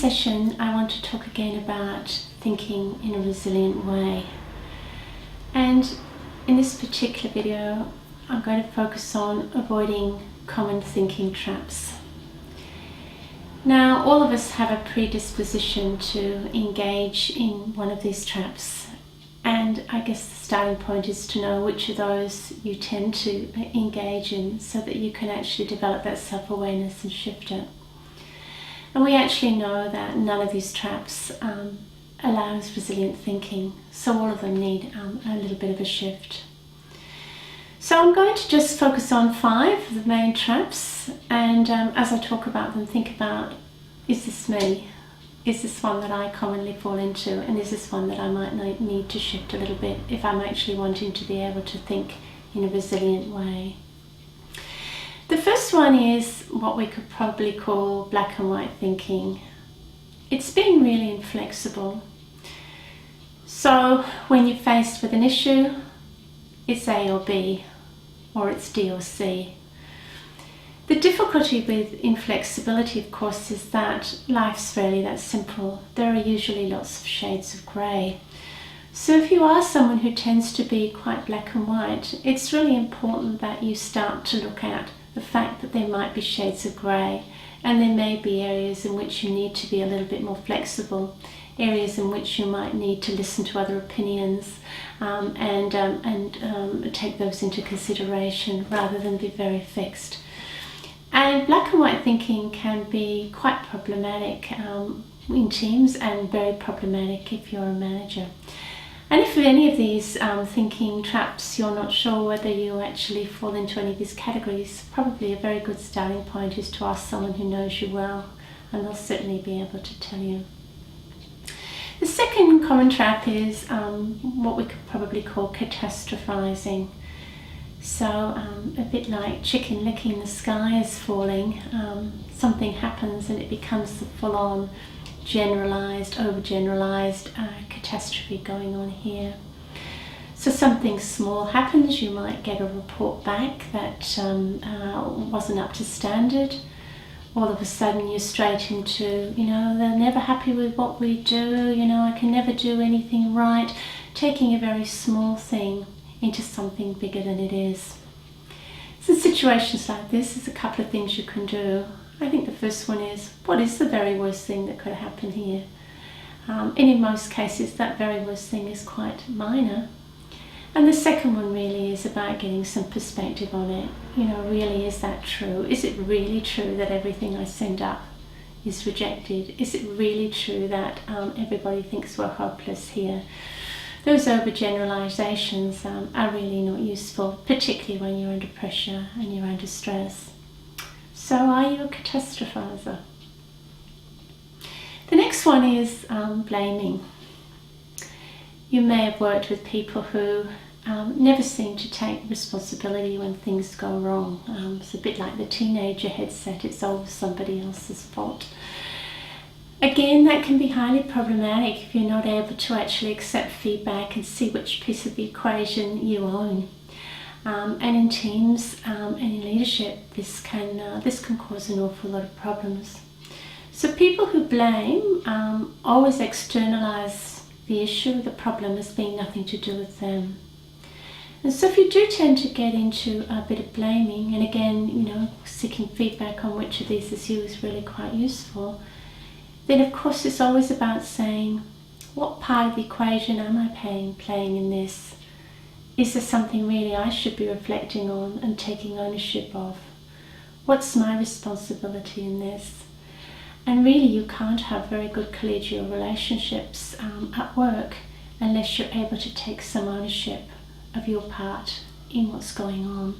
session I want to talk again about thinking in a resilient way, and in this particular video I'm going to focus on avoiding common thinking traps. Now, all of us have a predisposition to engage in one of these traps, and I guess the starting point is to know which of those you tend to engage in so that you can actually develop that self-awareness and shift it. And we actually know that none of these traps allows resilient thinking, so all of them need a little bit of a shift. So I'm going to just focus on 5 of the main traps, and as I talk about them, think about, is this me? Is this one that I commonly fall into? And is this one that I might need to shift a little bit if I'm actually wanting to be able to think in a resilient way? The first one is what we could probably call black and white thinking. It's being really inflexible. So when you're faced with an issue, it's A or B, or it's D or C. The difficulty with inflexibility, of course, is that life's rarely that simple. There are usually lots of shades of grey. So if you are someone who tends to be quite black and white, it's really important that you start to look at the fact that there might be shades of grey, and there may be areas in which you need to be a little bit more flexible, areas in which you might need to listen to other opinions and take those into consideration rather than be very fixed. And black and white thinking can be quite problematic in teams, and very problematic if you're a manager. And if any of these thinking traps you're not sure whether you actually fall into any of these categories, probably a very good starting point is to ask someone who knows you well, and they'll certainly be able to tell you. The second common trap is what we could probably call catastrophizing. So a bit like chicken licking the sky is falling, something happens and it becomes the full-on generalized, overgeneralized catastrophe going on here. So something small happens, you might get a report back that wasn't up to standard. All of a sudden you're straight into, they're never happy with what we do, I can never do anything right, taking a very small thing into something bigger than it is. So in situations like this, there's a couple of things you can do. I think the first one is, what is the very worst thing that could happen here? And in most cases, that very worst thing is quite minor. And the second one really is about getting some perspective on it. Really, is that true? Is it really true that everything I send up is rejected? Is it really true that everybody thinks we're hopeless here? Those overgeneralizations are really not useful, particularly when you're under pressure and you're under stress. So are you a catastrophizer? The next one is blaming. You may have worked with people who never seem to take responsibility when things go wrong. It's a bit like the teenager headset, it's always somebody else's fault. Again, that can be highly problematic if you're not able to actually accept feedback and see which piece of the equation you own. And in teams and in leadership, this can cause an awful lot of problems. So people who blame always externalize the issue, the problem, as being nothing to do with them. And so if you do tend to get into a bit of blaming, and again, seeking feedback on which of these is you is really quite useful, then of course it's always about saying, what part of the equation am I playing in this? Is there something really I should be reflecting on and taking ownership of? What's my responsibility in this? And really, you can't have very good collegial relationships at work unless you're able to take some ownership of your part in what's going on.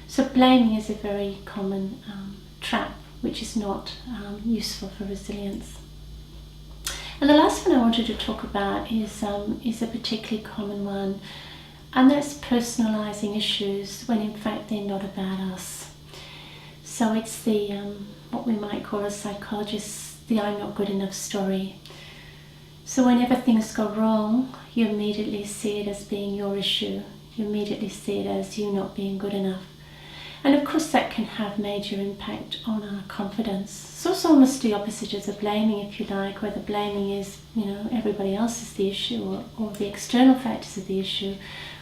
So blaming is a very common trap, which is not useful for resilience. And the last one I wanted to talk about is a particularly common one, and that's personalizing issues when in fact they're not about us. So it's the what we might call as psychologists, the I'm not good enough story. So whenever things go wrong, you immediately see it as being your issue. You immediately see it as you not being good enough. And of course that can have major impact on our confidence. So it's almost the opposite of the blaming, if you like, where the blaming is, everybody else is the issue, or the external factors of the issue.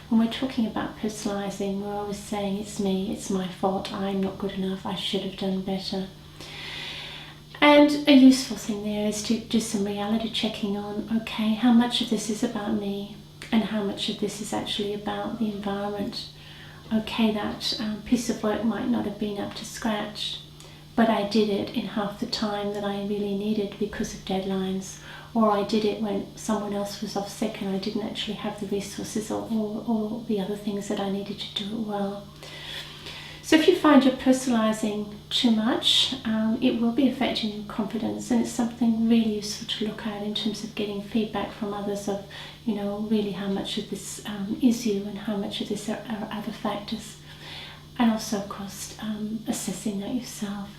When we're talking about personalizing, we're always saying it's me, it's my fault, I'm not good enough, I should have done better. And a useful thing there is to do some reality checking on, okay, how much of this is about me and how much of this is actually about the environment. Okay, that piece of work might not have been up to scratch, but I did it in half the time that I really needed because of deadlines, or I did it when someone else was off sick and I didn't actually have the resources or the other things that I needed to do it well. So if you find you're personalising too much, it will be affecting your confidence, and it's something really useful to look at in terms of getting feedback from others of, really how much of this is you and how much of this are other factors. And also, of course, assessing that yourself.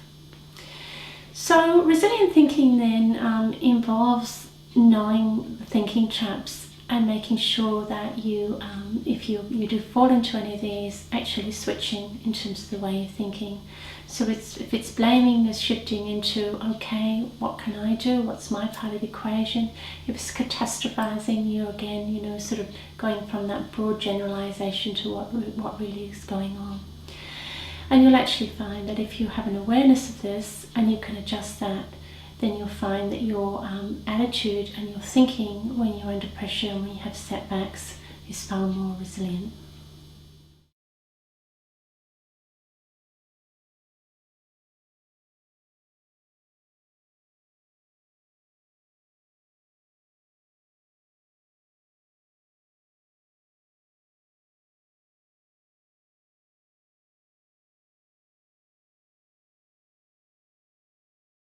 So resilient thinking then involves knowing the thinking traps and making sure that you, if you do fall into any of these, actually switching in terms of the way you're thinking. So if it's blaming, there's shifting into, okay, what can I do? What's my part of the equation? If it's catastrophizing, you again, sort of going from that broad generalization to what really is going on. And you'll actually find that if you have an awareness of this and you can adjust that, then you'll find that your attitude and your thinking when you're under pressure and when you have setbacks is far more resilient.